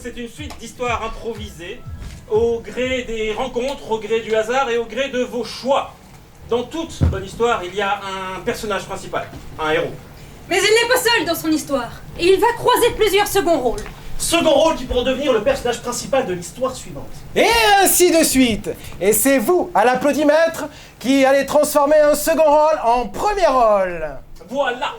C'est une suite d'histoires improvisées, au gré des rencontres, au gré du hasard et au gré de vos choix. Dans toute bonne histoire, il y a un personnage principal, un héros. Mais il n'est pas seul dans son histoire, et il va croiser plusieurs seconds rôles. Second rôle qui pourront devenir le personnage principal de l'histoire suivante. Et ainsi de suite. Et c'est vous, à l'applaudimètre, qui allez transformer un second rôle en premier rôle. Voilà.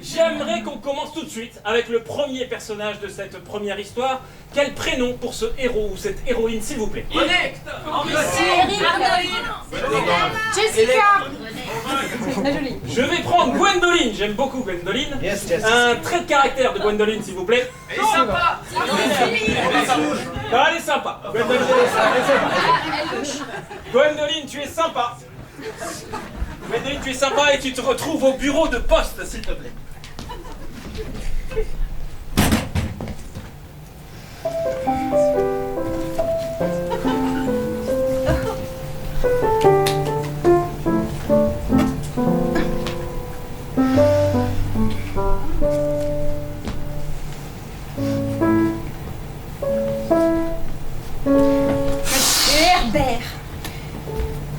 J'aimerais qu'on commence tout de suite avec le premier personnage de cette première histoire. Quel prénom pour ce héros ou cette héroïne, s'il vous plaît? Jessica. La jolie. Je vais prendre Gwendoline, j'aime beaucoup Gwendoline. Yes. Un trait de caractère de Gwendoline, s'il vous plaît. Elle est sympa. Elle est sympa. Gwendoline, Gwendoline, tu es sympa. Gwendoline, tu es sympa et tu te retrouves au bureau de poste, s'il te plaît.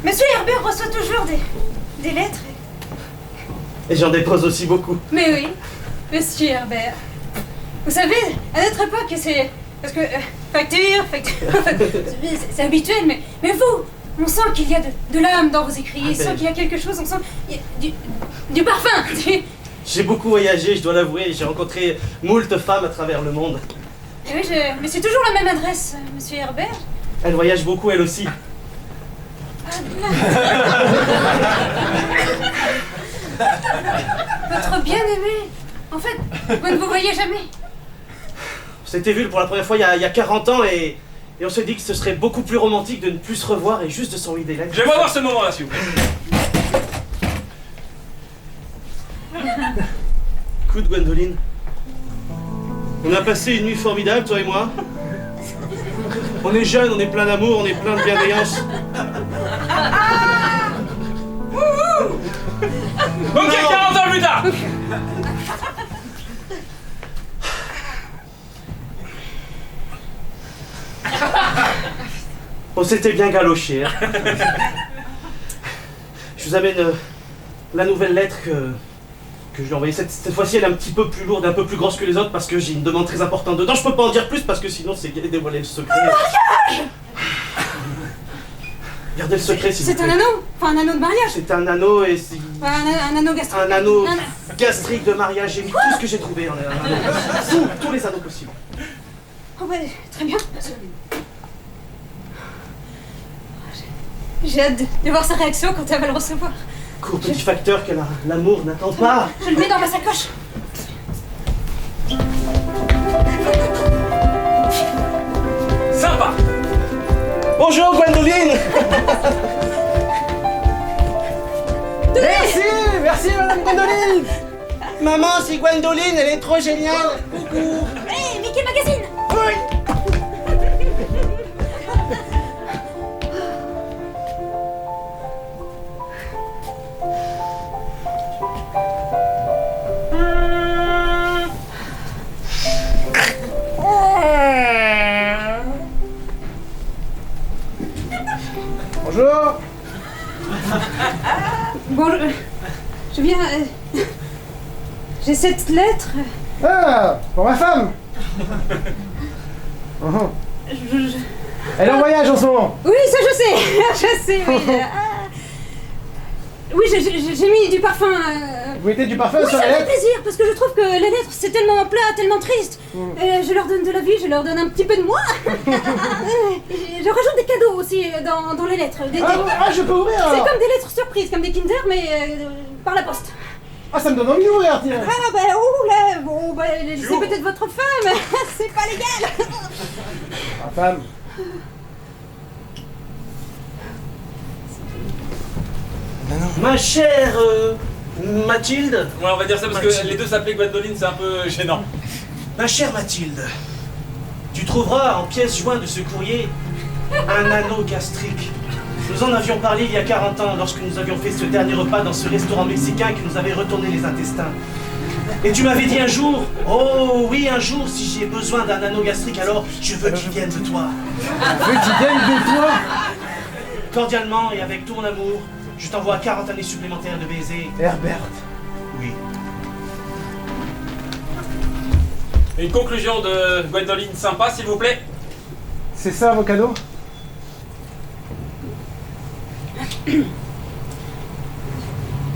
Monsieur Herbert reçoit toujours des lettres. Et j'en dépose aussi beaucoup. Mais oui, Monsieur Herbert. Vous savez, à notre époque, c'est... Parce que... facture... c'est habituel, mais vous, on sent qu'il y a de l'âme dans vos écrits. On sent qu'il y a quelque chose, on sent... Il y a du parfum. J'ai beaucoup voyagé, je dois l'avouer. J'ai rencontré moult femmes à travers le monde. Et oui, mais c'est toujours la même adresse, Monsieur Herbert. Elle voyage beaucoup, elle aussi. Votre bien-aimé. En fait, vous ne vous voyez jamais. On s'était vu pour la première fois il y a 40 ans et on s'est dit que ce serait beaucoup plus romantique de ne plus se revoir et juste de s'envoyer des lettres. J'aimerais voir ce moment-là, s'il vous plaît. Écoute, Gwendoline, on a passé une nuit formidable, toi et moi. On est jeunes, on est plein d'amour, on est plein de bienveillance. Ok, 40 ans plus tard. On s'était bien galoché. Hein. Je vous amène la nouvelle lettre que je lui ai envoyée. Cette fois-ci, elle est un petit peu plus lourde, un peu plus grosse que les autres parce que j'ai une demande très importante dedans. Je peux pas en dire plus parce que sinon c'est dévoiler le secret. Gardez le secret, s'il vous plaît. C'est un anneau. Enfin, un anneau de mariage. C'est un anneau et c'est... Un anneau gastrique. Un anneau gastrique de mariage. J'ai mis tout ce que j'ai trouvé en un anneau. Tous les anneaux possibles. Oh bah, très bien. J'ai hâte de voir sa réaction quand elle va le recevoir. Court petit facteur que l'amour n'attend pas. Je le mets dans ma sacoche. Sympa. Bonjour Gwendoline. Merci Madame Gwendoline. Maman, c'est Gwendoline, elle est trop géniale. Coucou. Hé, Mickey Magazine. Oui. Bonjour. Bon, je viens... j'ai cette lettre. Ah, pour ma femme. Je- Elle est en voyage en ce moment. Oui, ça je sais. Je sais, oui. Oui, j'ai mis du parfum. Vous mettez du parfum Oui, sur ça la me fait lettre? plaisir, parce que je trouve que les lettres, c'est tellement plat, tellement triste. Je leur donne de la vie, je leur donne un petit peu de moi. Je rajoute des cadeaux aussi dans les lettres. Je peux ouvrir C'est alors. comme des lettres surprises, comme des Kinder, mais par la poste. Ah, ça me donne envie d'ouvrir, tiens. Ah bah, oula, bon, bah, c'est peut-être votre femme, c'est pas légal. Ma femme. Ma chère Mathilde, Ouais, on va dire ça parce que Mathilde. les deux s'appelaient Gwendoline, c'est un peu gênant. ma chère Mathilde, tu trouveras en pièce jointe de ce courrier un anneau gastrique. Nous en avions parlé il y a 40 ans lorsque nous avions fait ce dernier repas dans ce restaurant mexicain qui nous avait retourné les intestins. Et tu m'avais dit un jour, oh oui un jour, si j'ai besoin d'un anneau gastrique, alors je veux qu'il vienne de toi. Je veux qu'il vienne de toi. Cordialement et avec tout mon amour, je t'envoie 40 années supplémentaires de baisers. Herbert. Oui. Une conclusion de Gwendoline sympa, s'il vous plaît. C'est ça vos cadeaux?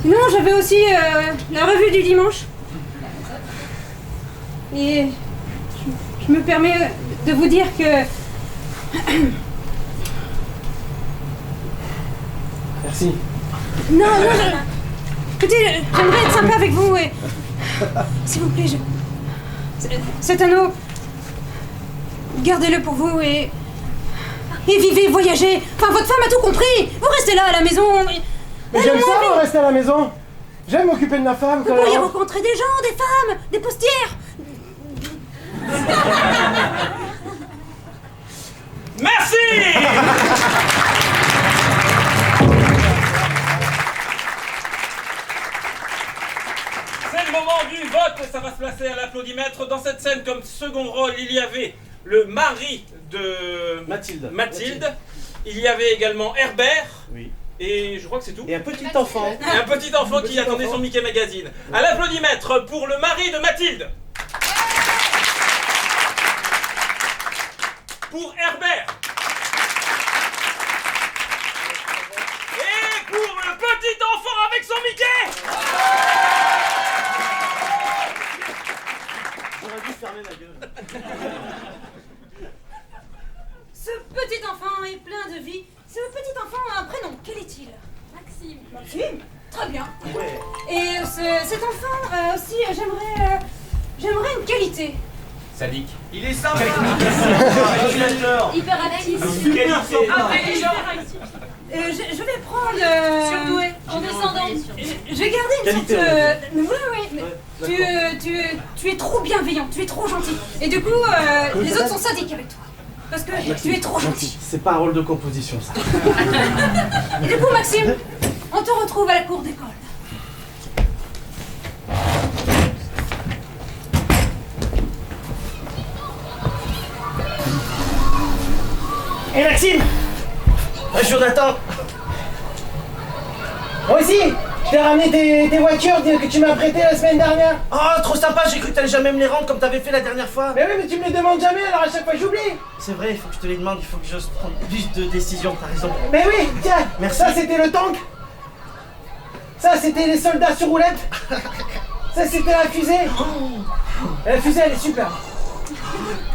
Sinon, j'avais aussi la revue du dimanche. Et je me permets de vous dire que Merci. non, écoutez, j'aimerais être sympa avec vous et s'il vous plaît, cet anneau, gardez-le pour vous et vivez, voyagez. Enfin, votre femme a tout compris. Vous restez là à la maison. Mais j'aime ça, moi, rester à la maison. J'aime m'occuper de ma femme. Vous pourriez rencontrer des gens, des femmes, des postières. Merci. C'est le moment du vote, ça va se placer à l'applaudimètre. Dans cette scène, comme second rôle, il y avait le mari de Mathilde. Il y avait également Herbert. Oui. Et je crois que c'est tout. Et un petit enfant. Et un petit enfant qui attendait son Mickey Magazine. À l'applaudimètre pour le mari de Mathilde. Pour Herbert. Et pour le petit enfant avec son Mickey. J'aurais dû fermer ma gueule. Ce petit enfant est plein de vie. Ce petit enfant a un prénom. Quel est-il? Maxime. Maxime? Très bien. Ouais. Et cet enfant aussi, j'aimerais une qualité. Sadique. Il est sympa. Calculateur. Hyperactif. Je vais prendre... Surdoué. Condescendant. Je vais garder une Qualité, sorte... on va Oui, mais tu es trop bienveillant, tu es trop gentil. Et du coup, les autres sont sadiques avec toi. Parce que tu es trop gentil. C'est pas un rôle de composition, ça. Et du coup, Maxime, on te retrouve à la cour d'école. Et Maxime, Jonathan. Moi aussi. Je t'ai ramené tes voitures que tu m'as prêtées la semaine dernière. Oh, trop sympa, j'ai cru que t'allais jamais me les rendre comme t'avais fait la dernière fois. Mais oui, mais tu me les demandes jamais, alors à chaque fois j'oublie. C'est vrai, il faut que je te les demande, il faut que j'ose prendre plus de décisions, t'as raison. Mais oui, tiens. Merci. Ça c'était le tank. Ça c'était les soldats sur roulette. Ça c'était la fusée. La fusée elle est super.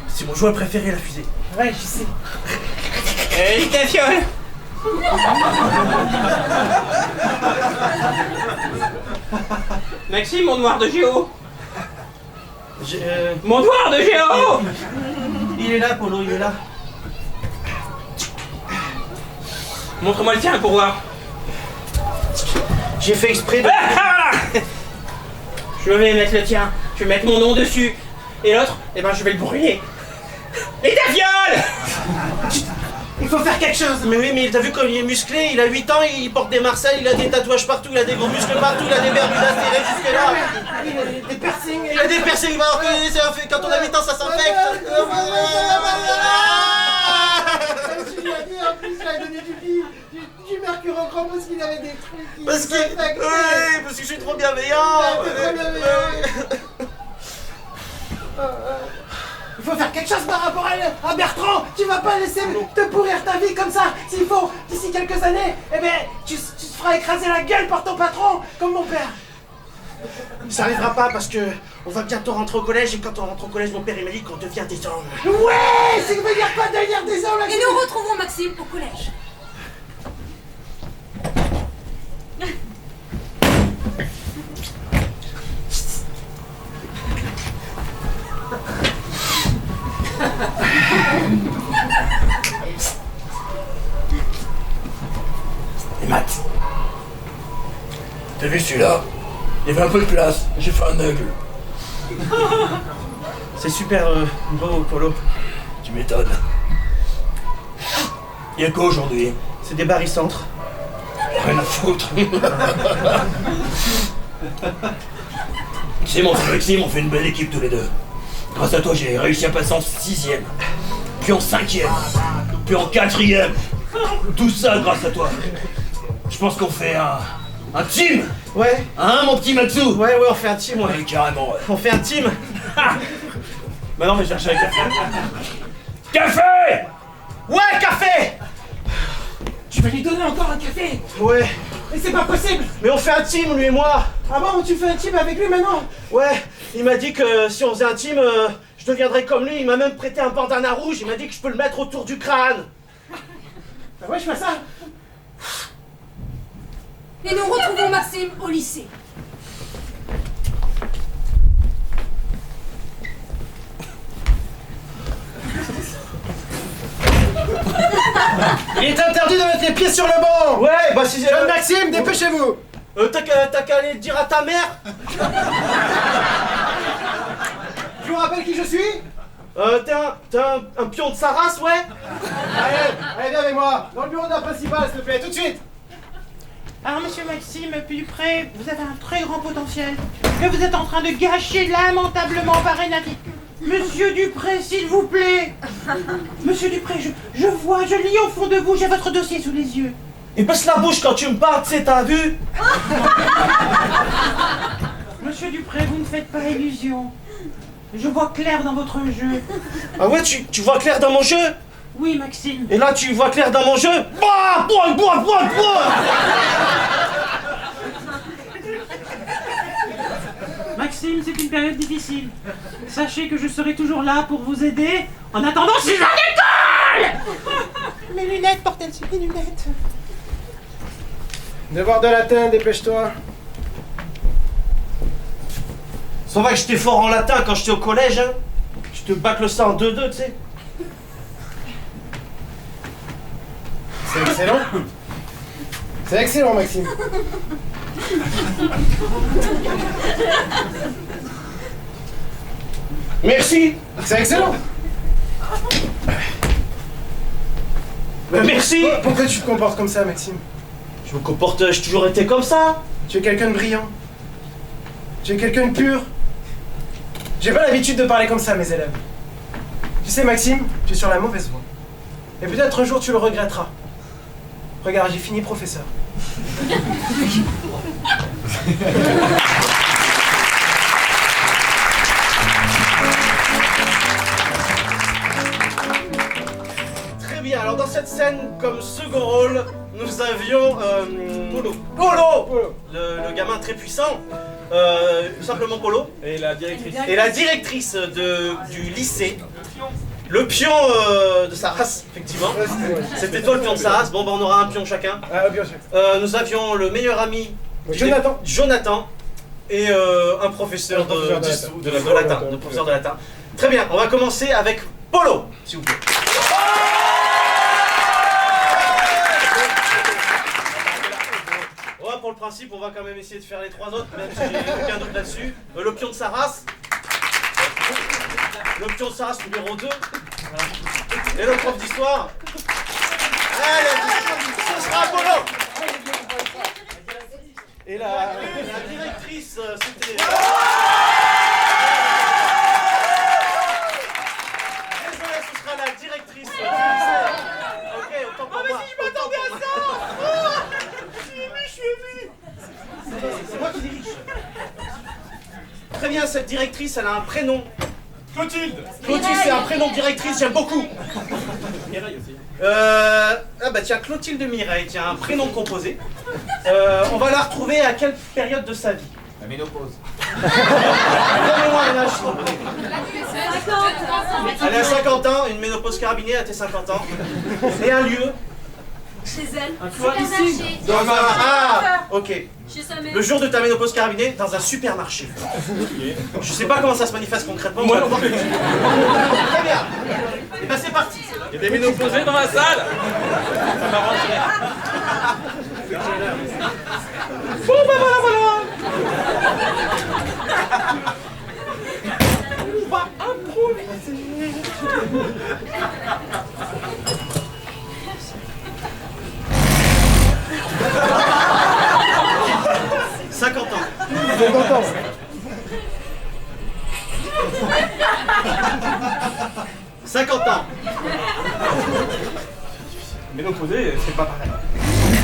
C'est mon joueur préféré, la fusée. Ouais, je sais. Et ta fiole. Maxime, mon noir de géo. Mon noir de géo. Il est là, Polo, il est là. Montre-moi le tien pour voir. J'ai fait exprès de... Ah, voilà. Je vais mettre le tien. Je vais mettre mon nom dessus. Et l'autre, eh ben je vais le brûler. Et ta fiole. Il faut faire quelque chose. Mais oui, mais t'as vu comme il est musclé, il a 8 ans, il porte des Marseilles, il a des tatouages partout, il a des gros muscles partout, il a des bermudas serrés jusque là. Il a des piercings. Il a des piercings, il va en reconnaître, ça fait quand on a 8 ans, ça s'infecte. Je lui ai dit, en plus, il a donné du mercure en chrome parce qu'il avait des trucs qui Parce que... s'infectaient. Ouais, parce que je suis trop bienveillant. T'es trop bienveillant. faut faire quelque chose par rapport à Bertrand. Tu vas pas laisser te pourrir ta vie comme ça. S'il faut, d'ici quelques années, eh ben, tu te feras écraser la gueule par ton patron, comme mon père. Ça arrivera pas parce que on va bientôt rentrer au collège et quand on rentre au collège, mon père il m'a dit qu'on devient des hommes. Ouais, c'est veut dire pas devenir des hommes là. Et nous retrouvons Maxime au collège. Et Matt, t'as vu celui-là? Il y avait un peu de place, j'ai fait un aigle. C'est super beau, Polo. Tu m'étonnes. Il y a quoi aujourd'hui? C'est des barycentres. Rien à foutre. Tu sais, mon frère Maxime, on fait une belle équipe tous les deux. Grâce à toi, j'ai réussi à passer en 6ème, puis en 5ème, puis en 4ème. Tout ça grâce à toi. Je pense qu'on fait un team. Ouais. Hein, mon petit Maxou? Ouais, on fait un team, ouais. Ouais, carrément, ouais. On fait un team. Bah non, mais je cherche un café. Café! Ouais, café. Tu vas lui donner encore un café. Ouais. Mais c'est pas possible. Mais on fait un team, lui et moi. Ah bon, tu fais un team avec lui maintenant? Ouais, il m'a dit que si on faisait un team, je deviendrais comme lui. Il m'a même prêté un bandana rouge. Il m'a dit que je peux le mettre autour du crâne. Bah ouais, je fais ça. Et nous retrouvons Maxime au lycée. Il est interdit de mettre les pieds sur le banc. Ouais, bah si... Jeune Maxime, dépêchez-vous. T'as qu'à aller le dire à ta mère. Je vous rappelle qui je suis. T'es un pion de sa race, ouais. Allez, viens avec moi. Dans le bureau de la principale, s'il te plaît, tout de suite. Alors, monsieur Maxime Dupré, vous avez un très grand potentiel que vous êtes en train de gâcher lamentablement par Renatique. Monsieur Dupré, s'il vous plaît. Monsieur Dupré, je vois, je lis au fond de vous, j'ai votre dossier sous les yeux. Et baisse la bouche quand tu me parles, tu sais, t'as vu? Monsieur Dupré, vous ne faites pas illusion. Je vois clair dans votre jeu. Ah ouais, tu vois clair dans mon jeu? Oui, Maxime. Et là, tu vois clair dans mon jeu? Bois. Maxime, c'est une période difficile. Sachez que je serai toujours là pour vous aider. En attendant, je suis à l'école. Mes lunettes, portez mes lunettes. Devoir de latin, dépêche-toi. Ça va que j'étais fort en latin quand j'étais au collège, hein. Je te bâcle ça en 2-2, tu sais. C'est excellent. C'est excellent, Maxime. Merci. C'est excellent. Ben merci. Pourquoi tu te comportes comme ça, Maxime? Je me comporte, j'ai toujours été comme ça. Tu es quelqu'un de brillant. Tu es quelqu'un de pur. J'ai pas l'habitude de parler comme ça à mes élèves. Tu sais, Maxime, tu es sur la mauvaise voie. Et peut-être un jour tu le regretteras. Regarde, j'ai fini professeur. Très bien, alors dans cette scène, comme second rôle, nous avions Polo. Le gamin très puissant, simplement Polo. Et la directrice. Et la directrice du lycée, le pion de sa race, effectivement. C'était toi le pion de sa race, bon bah on aura un pion chacun. Ah, bien sûr. Nous avions le meilleur ami, Jonathan. et un professeur de latin. Très bien, on va commencer avec Polo, s'il vous plaît. Ouais, pour le principe, on va quand même essayer de faire les trois autres, même si j'ai aucun doute là-dessus. Le pion de sa race. Le pion de sa race numéro 2. Voilà. Et le prof d'histoire. Allez, ce sera Polo. Et la directrice, c'était... Désolé, ce sera la directrice. Ok, autant pour moi. Je m'attendais à ça. Je suis ému. C'est moi qui dirige. Très bien, cette directrice, elle a un prénom Clotilde, c'est un prénom de directrice, j'aime beaucoup. Mireille aussi. Ah bah tiens, Clotilde Mireille, tiens, un prénom composé. On va la retrouver à quelle période de sa vie? La ménopause. Donnez-moi un âge, s'il vous plaît. Elle est à 50 ans, une ménopause carabinée à tes 50 ans. Et un lieu? Chez elle. Ici. Dans un... Ah, ok. Chez sa mère. Le jour de ta ménopause carabinée, dans un supermarché. Je sais pas comment ça se manifeste concrètement. Moi non plus. Très bien. Et ben c'est parti. Il y a des ménopausés dans la salle. Ça m'arrangerait. Bon bah voilà. On va improviser. 50 ans. 50 ans. 50 ans. Ménopausé, c'est pas pareil.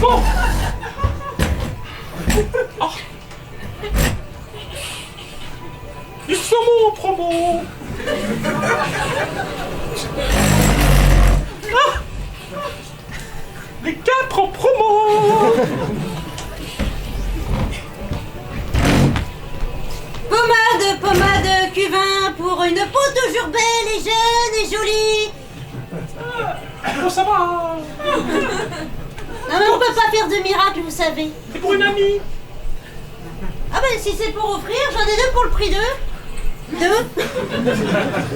Bon. Oh. Ils sont bons en promo. Ah. Les 4 en promo. Pommade, Cuvin, pour une peau toujours belle et jeune et jolie. Oh, ça va. Non mais on peut pas faire de miracle, vous savez. C'est pour une amie. Ah ben si c'est pour offrir, j'en ai 2 pour le prix de... 2.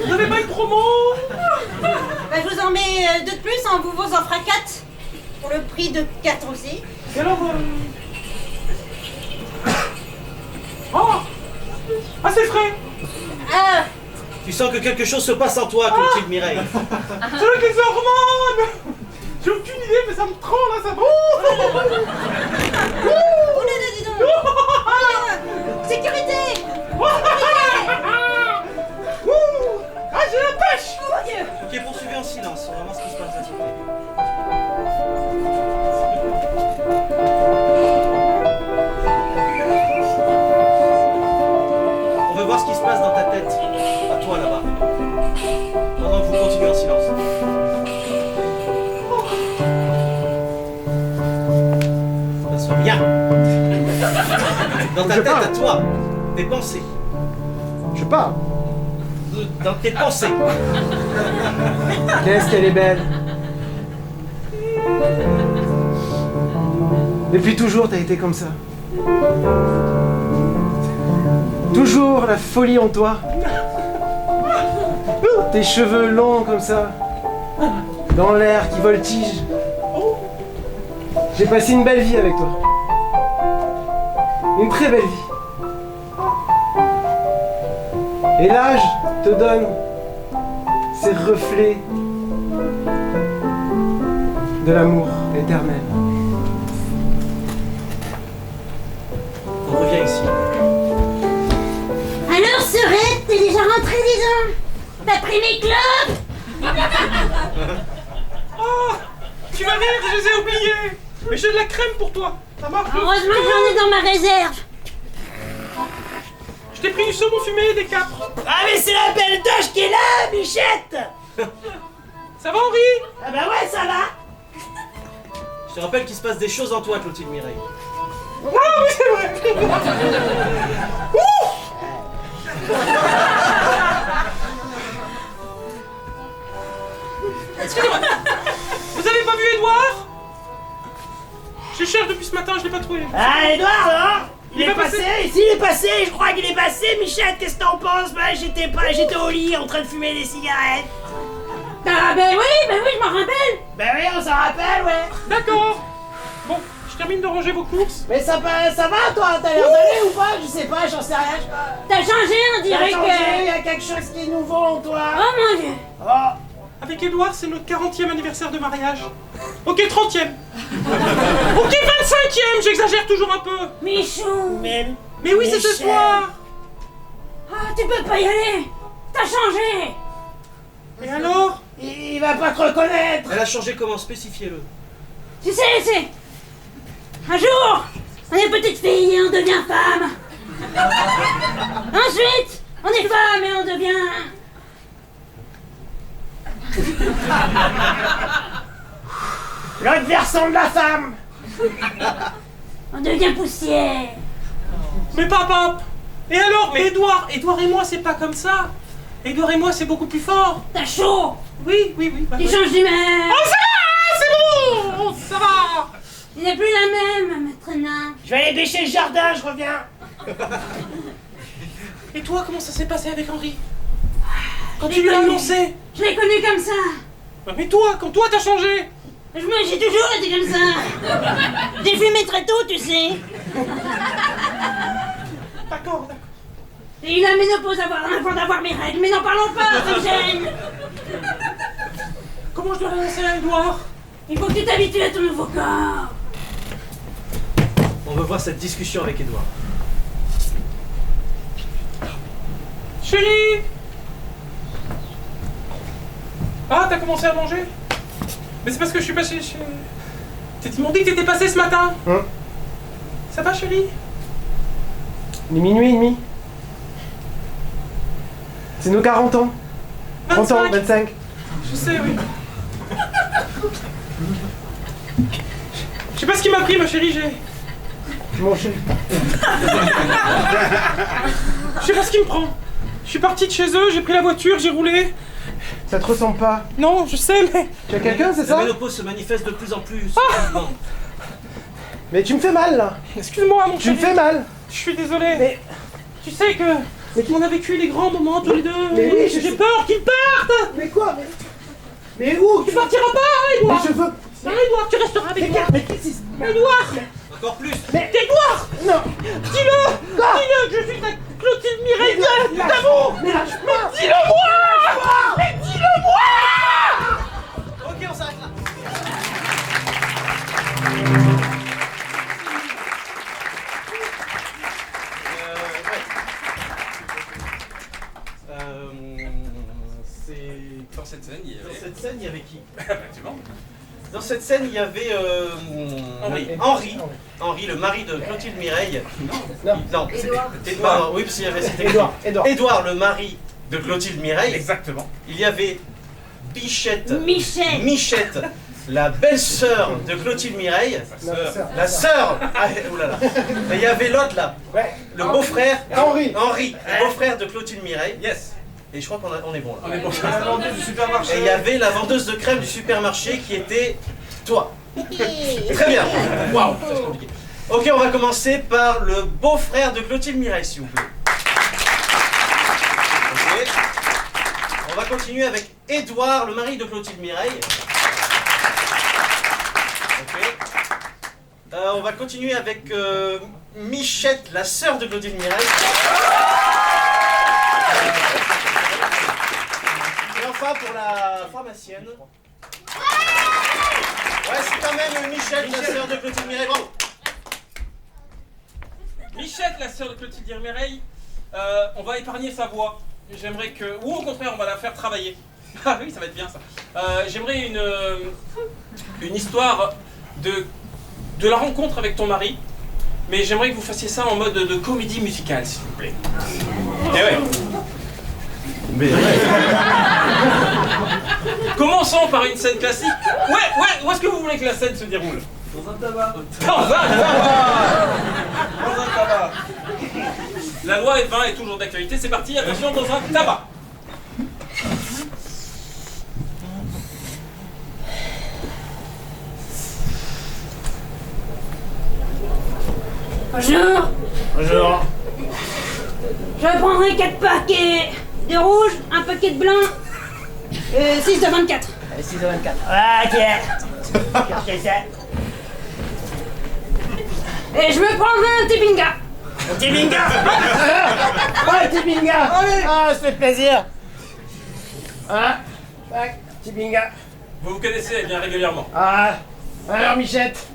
Vous n'avez pas une promo? Ben je vous en mets 2 de plus, hein, vous en fera 4. Pour le prix de 4 aussi. Et alors Oh. Ah, c'est frais. Ah, Tu sens que quelque chose se passe en toi, Clotilde Mireille. C'est avec les hormones. J'ai aucune idée, mais ça me tremble là, ça. oh là là, dis donc. Sécurité. Ah, j'ai la pêche. Oh mon Dieu. Ok, poursuivez en silence, on va voir ce qui se passe là, s'il vous plaît. On veut voir ce qui se passe dans ta tête, à toi là-bas. Pendant que vous continuez en silence. Ça soit bien. Dans ta tête, à toi, tes pensées. Je pars. Dans tes pensées. Qu'est-ce qu'elle est belle. Depuis toujours, t'as été comme ça. Toujours la folie en toi. Tes cheveux longs comme ça. Dans l'air qui voltige. J'ai passé une belle vie avec toi. Une très belle vie. Et l'âge te donne ces reflets de l'amour éternel. On revient ici. Alors Serette, t'es déjà rentrée, dis donc. T'as pris mes clopes. Oh, tu vas rire, je les ai oubliés. Mais j'ai de la crème pour toi. Ça marche. Heureusement que j'en ai dans ma réserve. Je t'ai pris du saumon fumé et des capres. Ah mais c'est la belle Doge qui est là, Michette. Ça va, Henri? Ah bah ouais, ça va. Je te rappelle qu'il se passe des choses en toi, Clotilde Mireille. Ah oui, c'est vrai. Excusez-moi. Vous avez pas vu Edouard? Je cherche depuis ce matin, je l'ai pas trouvé. Ah, Edouard, là, il Il est va passé. S'il est passé, je crois qu'il est passé. Michette, qu'est-ce que t'en penses? Bah, j'étais au lit en train de fumer des cigarettes. Ah ben oui, je m'en rappelle. Bah oui, on s'en rappelle, ouais. D'accord. Bon, je termine de ranger vos courses. Mais ça va, toi? T'as l'air d'aller ou pas? Je sais pas, j'en sais rien. T'as changé, on T'as dirait changé, que... il y a quelque chose qui est nouveau en toi. Oh mon Dieu. Oh. Avec Edouard, c'est notre 40e anniversaire de mariage. Ok, 30e. Ok, 25e, j'exagère toujours un peu. Michou. Mais Mais oui, c'est ce Michel. soir. Ah, tu peux pas y aller. T'as changé. Et alors? il va pas te reconnaître. Elle a changé comment? Spécifiez-le. Tu sais, c'est... Un jour, on est petite fille et on devient femme. Ensuite, on est femme et on devient... L'autre versant de la femme. On devient poussière. Mais papa! Et alors? Mais Édouard et moi, c'est pas comme ça! Édouard et moi, c'est beaucoup plus fort! T'as chaud. Oui. Tu changes d'humeur. Oh, ça va! C'est bon! Ça va! Il n'est plus la même, maître nain. Je vais aller bêcher le jardin, je reviens. Et toi, comment ça s'est passé avec Henri? Quand tu lui as annoncé? Je l'ai connu comme ça. Mais toi, quand toi t'as changé? J'ai toujours été comme ça. J'ai fumé très tôt, tu sais. D'accord. J'ai eu la ménopause avant d'avoir mes règles, mais n'en parlons pas, ça me gêne. Comment je dois l'annoncer à Édouard? Il faut que tu t'habitues à ton nouveau corps. On veut voir cette discussion avec Édouard. Chérie! Ah, t'as commencé à manger? Mais c'est parce que je suis passé chez... Ils m'ont dit que t'étais passé ce matin. Ça va, chérie? Il est minuit et demi. C'est nos 40 ans. 30 ans, 25. Je sais, oui. Je sais pas ce qui m'a pris, ma chérie, Mon chéri. Je sais pas ce qui me prend. Je suis parti de chez eux, j'ai pris la voiture, j'ai roulé. Ça te ressemble pas. Non, je sais, mais... Tu as quelqu'un, c'est La ça? ménopause se manifeste de plus en plus. Mais tu me fais mal, là. Excuse-moi, mon Tu me chéri. fais mal. Je suis désolé. Mais... Tu sais que... On a vécu des grands moments tous les deux. Mais oui, j'ai peur qu'ils partent. Mais quoi? Mais où? Tu partiras pas, hein, Édouard. Mais je veux... Non, Édouard, tu resteras avec moi. Mais qu'est-ce qui se... Édouard. Encore plus. Édouard. Non. Dis-le. Dis-le que je suis ta Clotilde Mireille d'amour. Mais lâche pas. Dis-le-moi. Mais dis-le-moi. Ok, on s'arrête là. Dans cette scène, il y Dans avait... cette scène, il y avait qui? Effectivement. Dans cette scène, il y avait Henri, le mari de Clotilde Mireille. Non. Édouard. Oui, parce qu'il y avait c'était Édouard, le mari de Clotilde Mireille. Exactement. Il y avait Bichette. Michel. Michette, la belle-sœur de Clotilde Mireille. La sœur. Ah, oulala. Et il y avait l'autre là. Ouais. Le beau-frère. Henri. Le beau-frère de Clotilde Mireille. Yes. Et je crois qu'on est bon là. On est bon. La vendeuse du supermarché. Et il y avait la vendeuse de crème du supermarché qui était toi. Très bien. Waouh, c'est compliqué. Ok, on va commencer par le beau-frère de Clotilde Mireille, s'il vous plaît. Ok. On va continuer avec Édouard, le mari de Clotilde Mireille. Ok. On va continuer avec Michette, la sœur de Clotilde Mireille. Et enfin pour la pharmacienne. Ouais, c'est quand même Michette, la sœur de Clotilde Mireille. Bravo. Michette, la sœur de Clotilde Mireille, on va épargner sa voix. J'aimerais que... Ou au contraire, on va la faire travailler. Ah oui, ça va être bien ça. J'aimerais une histoire de la rencontre avec ton mari. Mais j'aimerais que vous fassiez ça en mode de comédie musicale, s'il vous plaît. Eh ouais. Mais Commençons par une scène classique. Ouais, où est-ce que vous voulez que la scène se déroule? dans un tabac. Dans un tabac. Dans un tabac. La loi E20 est toujours d'actualité, c'est parti, attention, dans un tabac. Bonjour. Bonjour. Je prendrai 4 paquets de rouge, un paquet de blanc. 6 de 24. 6 de 24. Ok. Et je me prendrai un Tibinga. Tibinga. Ouais, Tibinga. Ah, ça fait plaisir. Ah, tac, Tibinga. Vous vous connaissez, elle vient régulièrement. Ah, alors Michette.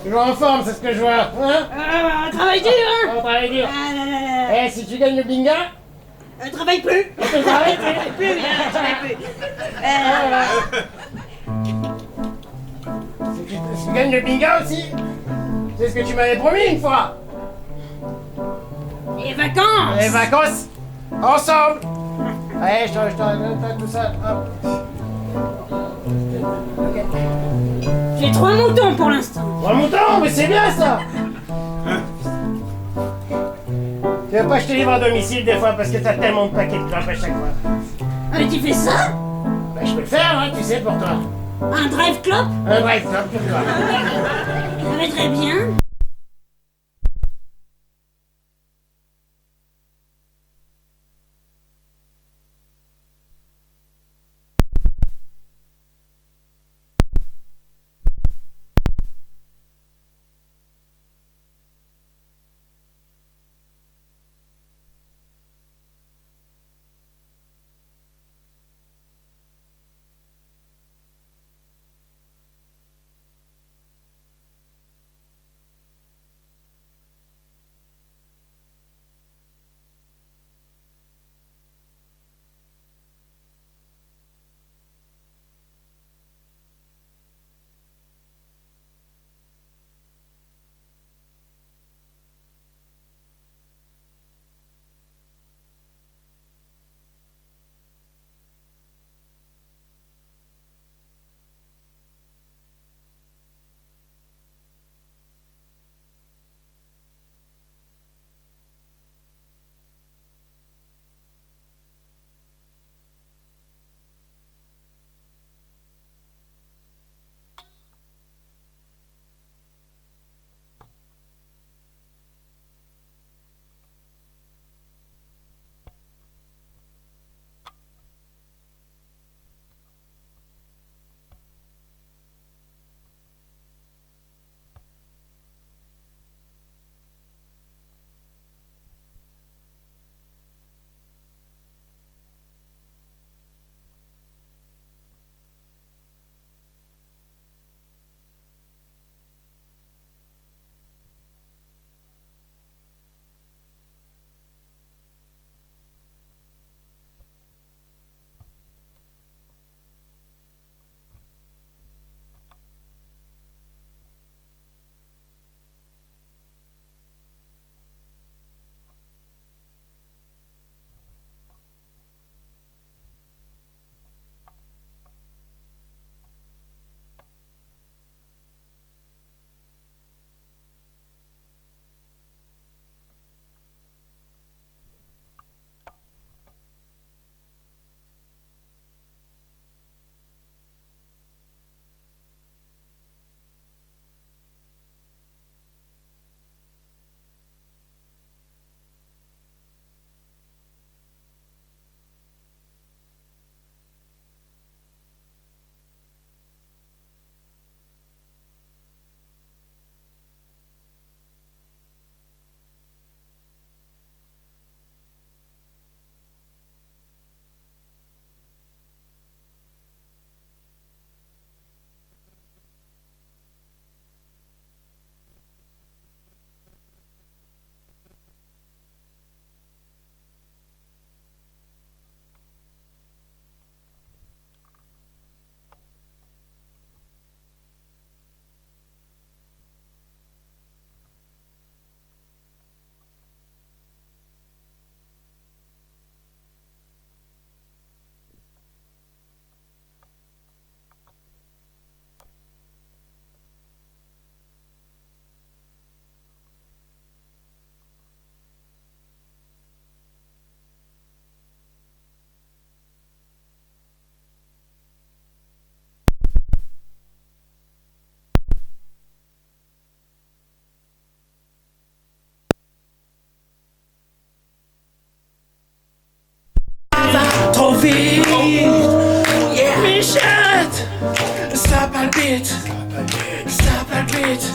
Toujours en forme, c'est ce que je vois. Hein? Travaille dur, hein. On travaille dur. Ah là là là. Eh, si tu gagnes le binga, Travaille plus. tu travailles. Plus, travaille plus. Si tu gagnes le binga aussi, c'est ce que tu m'avais promis une fois. Les vacances. Les vacances, ensemble. Allez, je te donne tout ça. Hop. J'ai 3 moutons pour l'instant. 3 moutons, mais c'est bien ça. Tu veux pas que je te livre à domicile des fois parce que t'as tellement de paquets de clopes à chaque fois. Ah, mais tu fais ça? Bah je peux le faire, hein, tu sais, pour toi. Un drive clop? Un drive clop pour toi. Ça va très bien. Trop vite, Michette, ça palpite, ça palpite.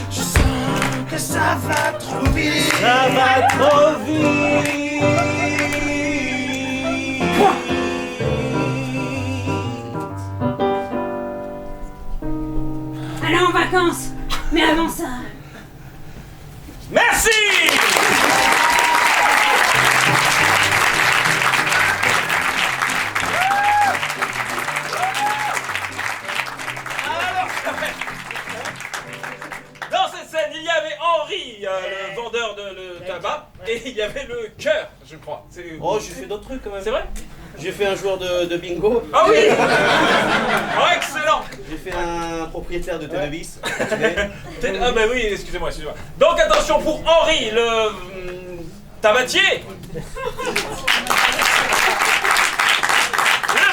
Je sens que ça va trop vite. Ça va trop vite. Allez en vacances. Mais avant ça... Merci. Dans cette scène, il y avait Henri, le vendeur de tabac, et il y avait le cœur, je crois. Oh, j'ai fait d'autres trucs quand même. C'est vrai? J'ai fait un joueur de bingo. Ah oui. Ah, excellent. J'ai fait un propriétaire de télévis. Ah bah oui, excusez-moi. Donc attention pour Henri, le tabatier. Le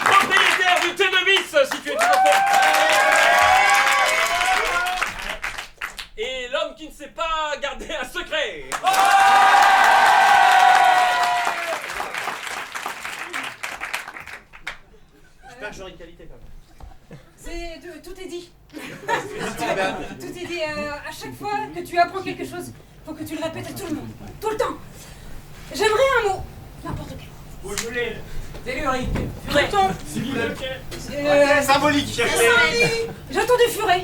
propriétaire du T2bis, situé tout à fait. Et l'homme qui ne sait pas garder un secret. J'espère que j'aurai une qualité quand même. Tout est dit. Tout est dit. À chaque fois que tu apprends quelque chose, faut que tu le répètes à tout le monde. Tout le temps. J'aimerais un mot. N'importe quel. Vous voulez. Tellurique. J'entends. Symbolique. J'entends du furet.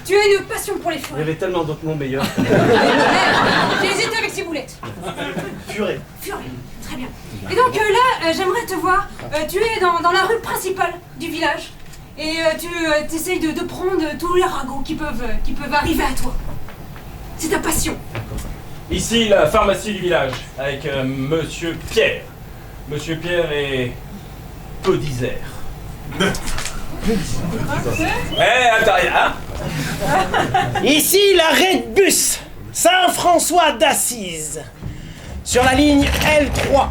Tu as une passion pour les Il y furets. avait tellement d'autres mots meilleurs. J'ai hésité avec ciboulette. Furet. Furet. Très bien. Et donc là, j'aimerais te voir. Tu es dans la rue principale du village. Et tu essayes de prendre tous les ragots qui peuvent arriver à toi. C'est ta passion. Ici, la pharmacie du village, avec Monsieur Pierre. Monsieur Pierre est peu d'Isère. Attends, hein? Ici, l'arrêt de bus Saint-François d'Assise. Sur la ligne L3.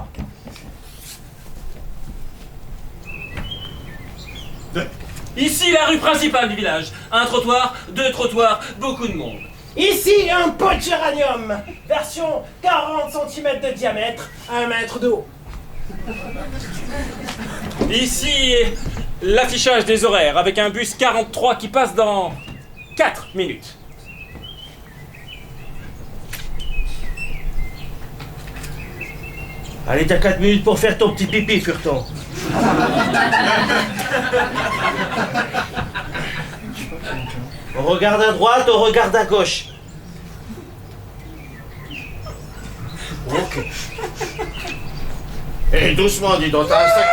Ici, la rue principale du village. Un trottoir, deux trottoirs, beaucoup de monde. Ici, un pot de géranium. Version 40 cm de diamètre, 1 mètre de haut. Ici, l'affichage des horaires, avec un bus 43 qui passe dans 4 minutes. Allez, t'as 4 minutes pour faire ton petit pipi, Furton. On regarde à droite, on regarde à gauche. Ok. Et doucement, dis donc, t'as un sac.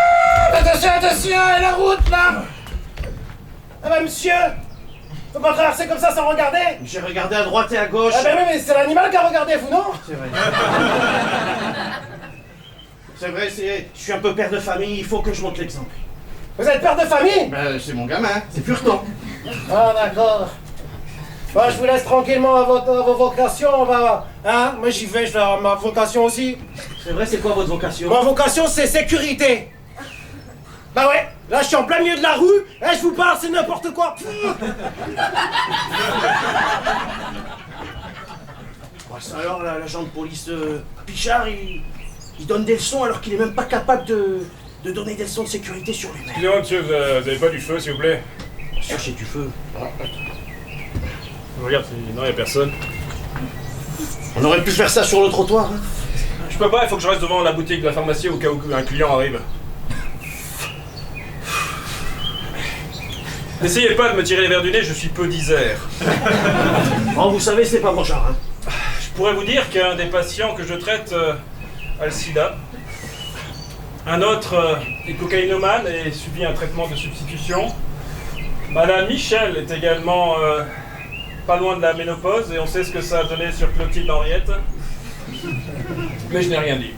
Attention, la route, là. Ah bah, monsieur, faut pas traverser comme ça sans regarder. J'ai regardé à droite et à gauche. Ah bah oui, mais c'est l'animal qui a regardé, vous, non? C'est vrai. C'est vrai, je suis un peu père de famille, il faut que je montre l'exemple. Vous êtes père de famille? Ben, c'est mon gamin. C'est Furton. Ah, d'accord. Bon, je vous laisse tranquillement à vos vocations, on va... Hein? Moi, j'y vais, ma vocation aussi. C'est vrai, c'est quoi votre vocation? Ma vocation, c'est sécurité. Bah ouais, là, je suis en plein milieu de la rue, et je vous parle, c'est n'importe quoi. Alors, l'agent de police Pichard, il donne des leçons alors qu'il est même pas capable de donner des leçons de sécurité sur lui-même. Excusez-moi, monsieur, vous avez pas du feu, s'il vous plaît? Sûr, j'ai du feu. Je regarde, non, y a personne. On aurait pu faire ça sur le trottoir. Hein. Je peux pas, il faut que je reste devant la boutique de la pharmacie au cas où un client arrive. N'essayez pas de me tirer les verres du nez, je suis peu d'Isère. Oh, vous savez, c'est pas mon genre. Hein. Je pourrais vous dire qu'un des patients que je traite a le sida. Un autre est cocaïnomane et subit un traitement de substitution. Madame Michel est également pas loin de la ménopause et on sait ce que ça a donné sur Clotilde Henriette. Mais je n'ai rien dit.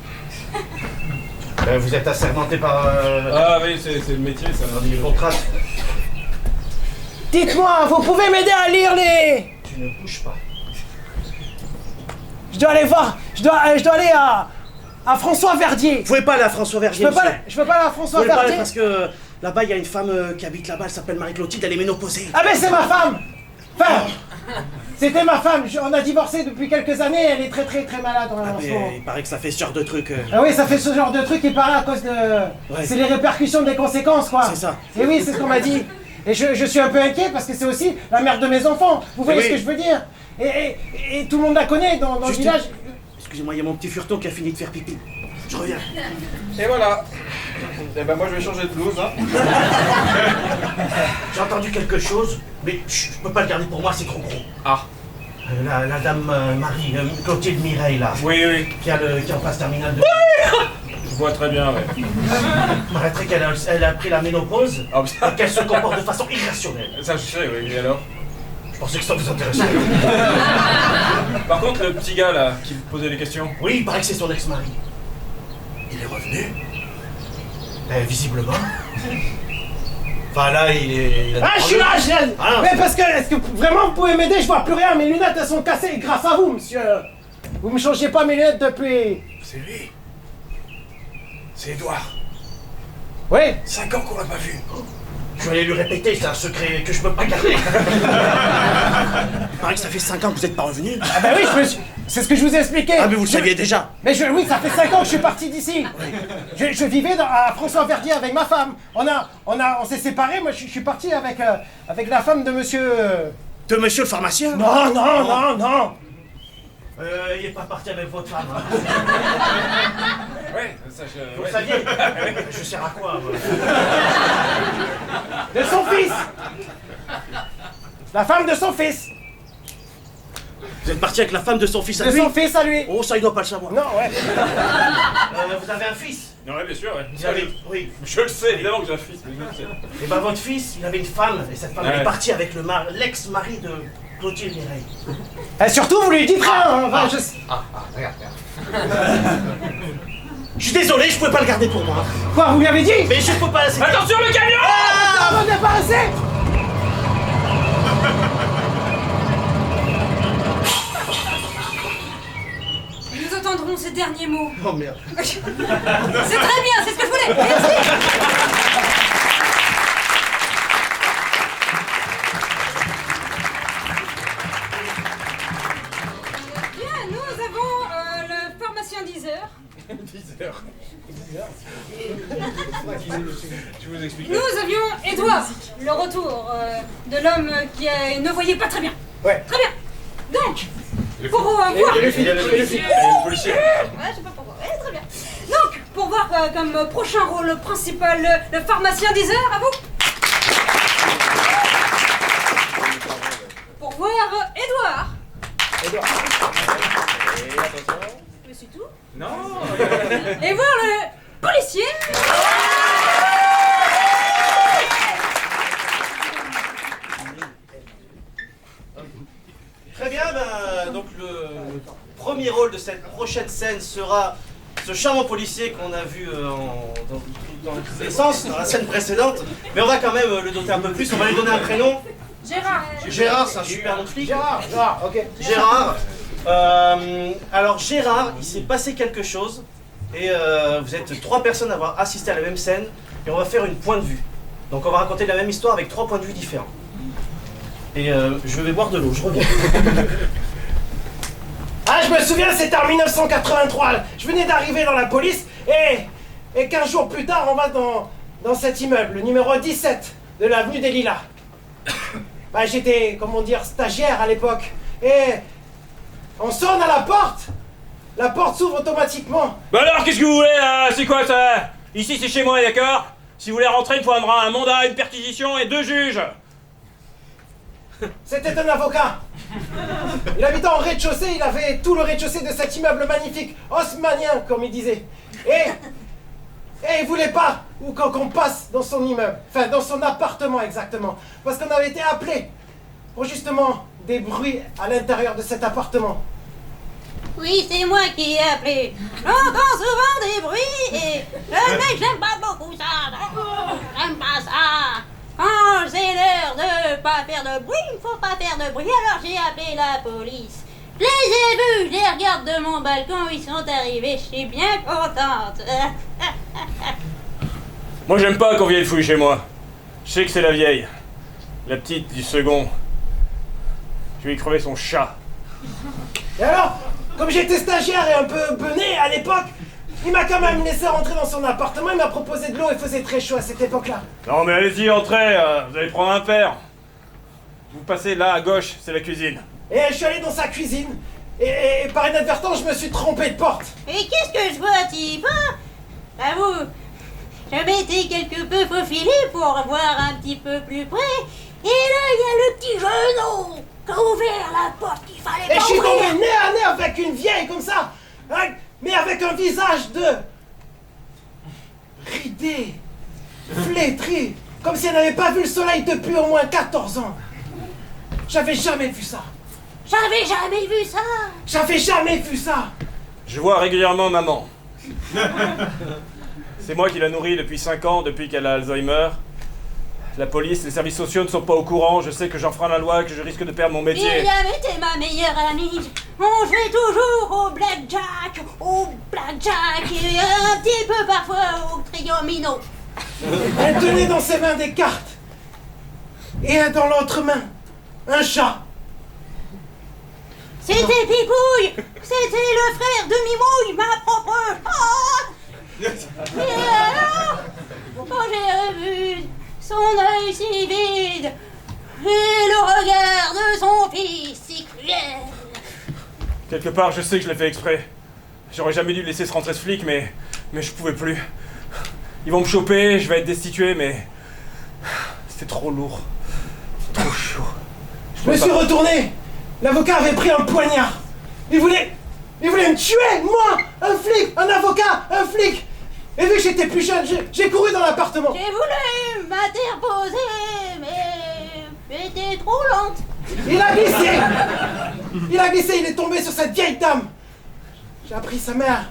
Vous êtes assermenté par... Ah oui, c'est le métier, ça m'a dit. Contraste. Dites-moi, vous pouvez m'aider à lire les... Tu ne bouges pas. Je dois aller voir, je dois aller à François Verdier. Vous pouvez pas aller à François Verdier, Je peux pas aller à François Vous pouvez pas Verdier aller parce que là-bas, il y a une femme qui habite là-bas, elle s'appelle Marie-Clotilde, elle est ménopausée. Ah ben c'est ma femme. Enfin, c'était ma femme, on a divorcé depuis quelques années, elle est très malade en ce moment. Il paraît que ça fait ce genre de truc. Ah oui, ça fait ce genre de truc, il paraît à cause de... Ouais. C'est les répercussions des conséquences, quoi. C'est ça. Et oui, c'est ce qu'on m'a dit. Et je suis un peu inquiet parce que c'est aussi la mère de mes enfants. Vous voyez ce que je veux dire? Et tout le monde la connaît dans le village. Excusez-moi, il y a mon petit Furton qui a fini de faire pipi. Je reviens. Et voilà. Et ben moi je vais changer de blouse. Hein. J'ai entendu quelque chose, mais je peux pas le garder pour moi, c'est trop gros. Ah. La dame Marie, Clotilde Mireille là. Oui. Qui est en phase terminale de... Je vois très bien, ouais. Il paraîtrait qu'elle a pris la ménopause Ah, et qu'elle se comporte de façon irrationnelle. Ça je sais, oui, et alors? Je pensais que ça vous intéressait. Par contre, le petit gars là, qui vous posait des questions. Oui, il paraît que c'est son ex-mari. Il est revenu. Visiblement. Enfin là, il a... Ah, je suis là, Ah. Mais parce que, est-ce que vraiment vous pouvez m'aider? Je vois plus rien, mes lunettes elles sont cassées grâce à vous, monsieur. Vous me changez pas mes lunettes depuis... C'est lui. C'est Edouard. Oui. 5 ans qu'on l'a pas vu. Je vais aller lui répéter, c'est un secret que je peux pas garder. Il paraît que ça fait 5 ans que vous êtes pas revenu. Ah bah oui, c'est ce que je vous ai expliqué. Ah mais vous le saviez déjà. Mais oui, ça fait 5 ans que je suis parti d'ici. Je vivais à François-Verdier avec ma femme. On s'est séparés, moi je suis parti avec la femme de monsieur... De monsieur le pharmacien? Non. Il est pas parti avec votre femme. Hein. Ouais, ça je... Vous le saviez? Je sers à quoi, moi? De son fils. La femme de son fils. Vous êtes parti avec la femme de son fils à De lui? son fils à lui. Oh, ça il doit pas le savoir. Non, ouais. Vous avez un fils? Ouais, bien sûr, ouais. Vous avez... Oui. Je le sais, évidemment que j'ai un fils, mais je le sais. Et ben votre fils, il avait une femme, et cette femme Ouais. est partie avec l'ex-mari de Clotilde Mireille. Et surtout, vous lui dites rien. Hein. Enfin, Regarde. Je suis désolé, je pouvais pas le garder pour moi. Quoi, vous lui avez dit? Mais je peux pas... Attention le camion! Ah, vous débarrasser. Nous entendrons ces derniers mots. Oh merde. C'est très bien, c'est ce que je voulais. Merci. Bien, nous avons le pharmacien 10 heures. 10 heures. Je vous explique. Nous avions Edouard, le retour de l'homme qui ne voyait pas très bien. Ouais. Très bien. Donc, pour voir... Le policier. Ouais, je sais pas pourquoi. Ouais, très bien. Donc, pour voir comme prochain rôle principal le pharmacien 10 heures, à vous. Pour voir Edouard. Et attention. Mais c'est tout. Non! Et voir le policier. Très bien, donc le premier rôle de cette prochaine scène sera ce charmant policier qu'on a vu dans l'essence, dans la scène précédente. Mais on va quand même le doter un peu plus, on va lui donner un prénom. Gérard. Gérard, c'est un super nom de flic. Gérard, ok. Gérard. Alors Gérard, il s'est passé quelque chose et vous êtes 3 personnes à avoir assisté à la même scène et on va faire une point de vue. Donc on va raconter la même histoire avec 3 points de vue différents. Et je vais boire de l'eau, je reviens. Ah, je me souviens, c'était en 1983. Je venais d'arriver dans la police et 15 jours plus tard, on va dans cet immeuble, le numéro 17 de l'avenue des Lilas. Bah, j'étais, comment dire, stagiaire à l'époque. Et on sonne à la porte. La porte s'ouvre automatiquement. Bah alors, qu'est-ce que vous voulez là? C'est quoi ça? Ici c'est chez moi, d'accord? Si vous voulez rentrer, il faudra un mandat, une perquisition et 2 juges. C'était un avocat. Il habitait en rez-de-chaussée, il avait tout le rez-de-chaussée de cet immeuble magnifique, haussmannien, comme il disait. Et il voulait pas qu'on passe dans son immeuble, enfin dans son appartement exactement, parce qu'on avait été appelé pour justement des bruits à l'intérieur de cet appartement. Oui, c'est moi qui ai appelé. J'entends souvent des bruits et le mec, j'aime pas beaucoup ça. J'aime pas ça. Quand c'est l'heure de pas faire de bruit, il faut pas faire de bruit, alors j'ai appelé la police. Je les ai vus, je les regarde de mon balcon, ils sont arrivés, je suis bien contente. Moi j'aime pas qu'on vienne fouiller chez moi. Je sais que c'est la vieille. La petite du second. Je vais y crever son chat. Et alors, comme j'étais stagiaire et un peu bené à l'époque, il m'a quand même laissé rentrer dans son appartement, il m'a proposé de l'eau, il faisait très chaud à cette époque-là. Non mais allez-y, entrez, vous allez prendre un verre. Vous passez là à gauche, c'est la cuisine. Et je suis allé dans sa cuisine, et par inadvertance, je me suis trompé de porte. Et qu'est-ce que je vois, Thibaut? J'avoue, je m'étais quelque peu faufilé pour voir un petit peu plus près, et là, il y a le petit genou qui a ouvert la porte qu'il fallait Et pas je suis ouvrir. tombé nez à nez avec une vieille comme ça, hein, mais avec un visage de... ridé, flétri, comme si elle n'avait pas vu le soleil depuis au moins 14 ans. J'avais jamais vu ça. J'avais jamais vu ça. J'avais jamais vu ça. Je vois régulièrement maman. C'est moi qui la nourris depuis 5 ans, depuis qu'elle a Alzheimer. La police, les services sociaux ne sont pas au courant. Je sais que j'enfreins la loi et que je risque de perdre mon métier. Myriam était ma meilleure amie. On jouait toujours au blackjack et un petit peu parfois au triomino. Elle tenait dans ses mains des cartes. Et dans l'autre main, un chat. C'était Pipouille. C'était le frère de Mimouille, ma propre. Et alors, quand j'ai revu son œil si vide et le regard de son fils si cruel. Quelque part, je sais que je l'ai fait exprès. J'aurais jamais dû laisser se rentrer ce flic, mais je pouvais plus. Ils vont me choper, je vais être destitué, mais c'était trop lourd. C'est trop chaud. Je me suis retourné. L'avocat avait pris un poignard. Il voulait me tuer, moi, un flic, un avocat, un flic. Et vu que j'étais plus jeune, j'ai couru dans l'appartement. J'ai voulu m'interposer, mais j'étais trop lente. Il a glissé, il est tombé sur cette vieille dame. J'ai appris sa mère.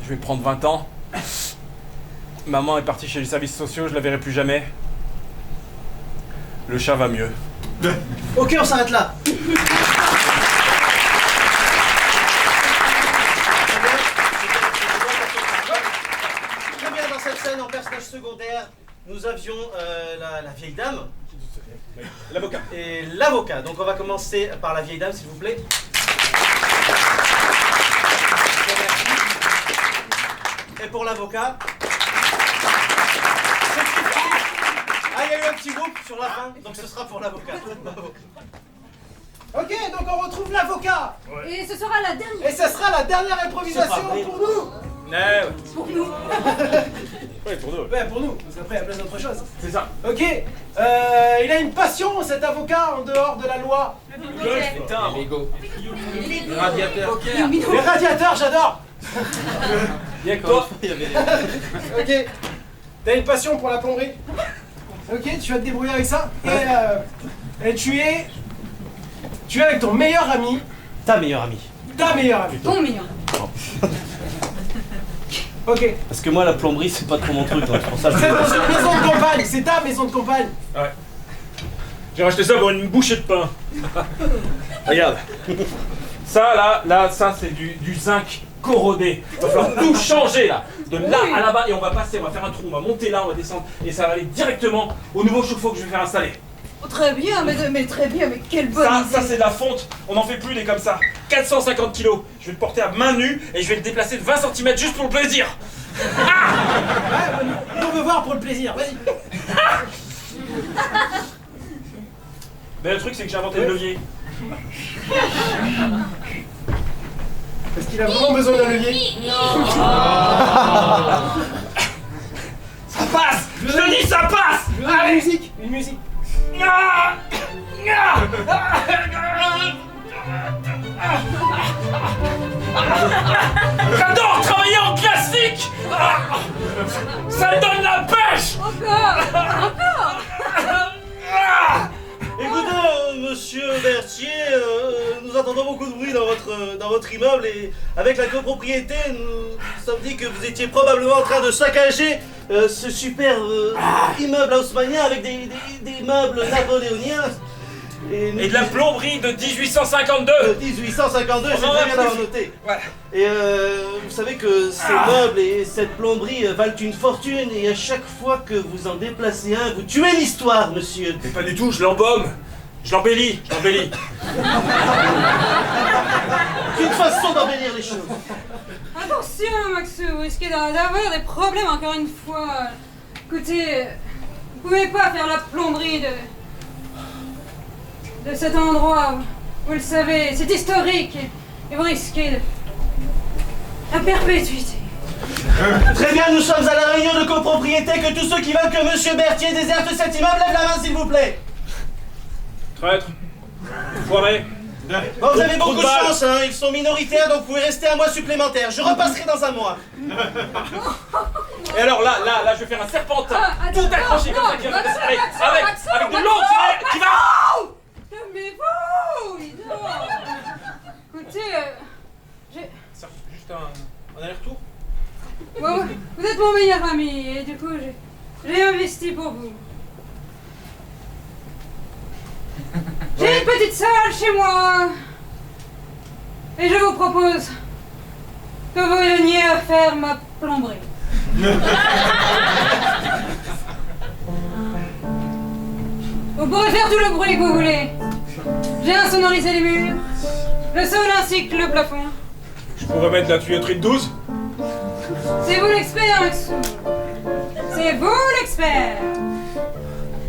Je vais prendre 20 ans. Maman est partie chez les services sociaux, je la verrai plus jamais. Le chat va mieux. Ok, on s'arrête là. Très bien, dans cette scène, en personnage secondaire, nous avions la vieille dame. L'avocat. Et l'avocat. Donc on va commencer par la vieille dame, s'il vous plaît. Et pour l'avocat. Ah, il y a eu un petit groupe sur la fin, donc ce sera pour l'avocat. Ok, donc on retrouve l'avocat. Et ce sera la dernière. Et ce sera la dernière improvisation pour nous. Ouais. Pour nous. Ouais, pour nous. Ouais, pour nous, parce qu'après il y a plein d'autres choses. C'est ça. Ok, il a une passion, cet avocat, en dehors de la loi. Putain. Radiateur. Les radiateurs, j'adore. Bien que toi. Ok, t'as une passion pour la plomberie. Ok, tu vas te débrouiller avec ça. Et tu es avec ton meilleur ami. Ta meilleure amie. Ta meilleure amie. Ton meilleur. Ok. Parce que moi, la plomberie, c'est pas trop mon truc, donc c'est pour ça que C'est dans une maison de campagne, c'est ta maison de campagne. Ouais. J'ai racheté ça pour une bouchée de pain. Regarde. Ça, là, ça, c'est du zinc corrodé. Il va falloir tout changer, là. De là à là-bas, et on va passer, on va faire un trou, on va monter là, on va descendre, et ça va aller directement au nouveau chauffe-eau que je vais faire installer. Oh, très bien, mais très bien, mais quelle bonne idée. Ça c'est de la fonte, on n'en fait plus des comme ça. 450 kilos, je vais le porter à main nue et je vais le déplacer de 20 cm juste pour le plaisir. Ouais, on veut voir pour le plaisir, vas-y. Mais le truc c'est que j'ai inventé le levier. Est-ce qu'il a vraiment besoin d'un levier? Ça passe. Je te dis ça passe. Allez, une musique. J'adore travailler en classique. Ça me donne la pêche. Encore. Écoutez, monsieur Berthier, nous entendons beaucoup de bruit dans votre immeuble et avec la copropriété, nous sommes dit que vous étiez probablement en train de saccager ce super immeuble haussmannien avec des meubles napoléoniens. Et de la plomberie de 1852. 1852, c'est très bien d'avoir noté. Voilà. Et vous savez que ces meubles et cette plomberie valent une fortune et à chaque fois que vous en déplacez un, vous tuez l'histoire, monsieur. Mais pas du tout, je l'embaume. Je l'embellis. C'est une façon d'embellir les choses. Attention, Max, vous risquez d'avoir des problèmes encore une fois. Écoutez, vous pouvez pas faire la plomberie de cet endroit. Vous le savez, c'est historique et vous risquez la perpétuité. Très bien, nous sommes à la réunion de copropriété. Que tous ceux qui veulent que monsieur Berthier déserte cet immeuble lèvent la main, s'il vous plaît. Traître. Foiré. Bon, vous avez beaucoup de balles. chance, hein. Ils sont minoritaires, donc vous pouvez rester un mois supplémentaire. Je repasserai dans un mois. Et alors là, je vais faire un serpentin. Tout accroché comme ça qui va Max, avec de l'eau qui va... Calmez-vous, dis donc. êtes mon meilleur ami, et du coup, j'ai investi pour vous. J'ai une petite salle chez moi, et je vous propose que vous veniez faire ma plomberie. Vous pourrez faire tout le bruit que vous voulez. J'ai insonorisé les murs, le sol ainsi que le plafond. Je pourrais mettre la tuyauterie de 12? C'est vous l'expert, Maxou. C'est vous l'expert.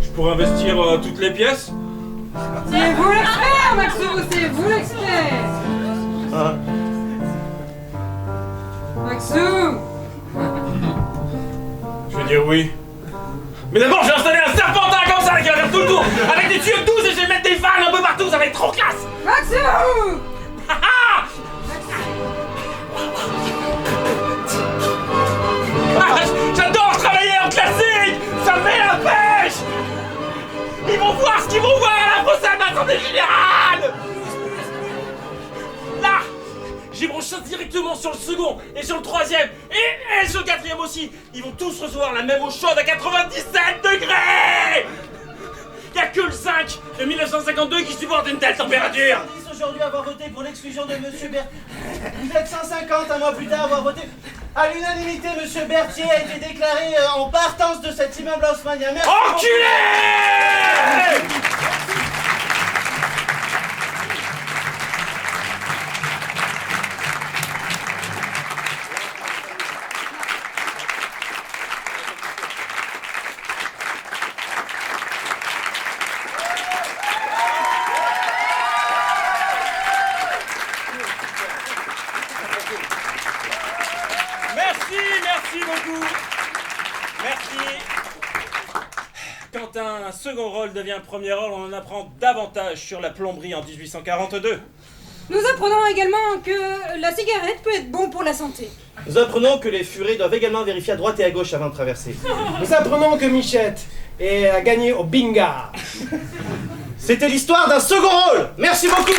Je pourrais investir toutes les pièces? C'est vous l'expert, Maxou. C'est vous l'expert. Maxou. Je vais dire oui. Mais d'abord, je vais installer un serpentin comme ça qui va faire tout le tour avec des tuyaux de 12 et je vais mettre des vannes un peu partout, ça va être trop classe. Maxou. J'adore travailler en classique. Ça me met la pêche. Ils vont voir ce qu'ils vont voir à la prochaine assemblée générale. Là, j'ai branché ça directement sur le second et sur le troisième et sur le quatrième aussi. Ils vont tous recevoir la même eau chaude à 97 degrés. Il n'y a que le 5 de 1952 qui supporte une telle température. Aujourd'hui avoir voté pour l'exclusion de Monsieur Berthier. Vous êtes 150 un mois plus tard avoir voté. À l'unanimité, Monsieur Berthier a été déclaré en partance de cet immeuble haussmannien. Merci. Enculé! Merci beaucoup. Merci. Quand un second rôle devient premier rôle, on en apprend davantage sur la plomberie en 1842. Nous apprenons également que la cigarette peut être bon pour la santé. Nous apprenons que les furets doivent également vérifier à droite et à gauche avant de traverser. Nous apprenons que Michette a gagné au bingo. C'était l'histoire d'un second rôle. Merci beaucoup.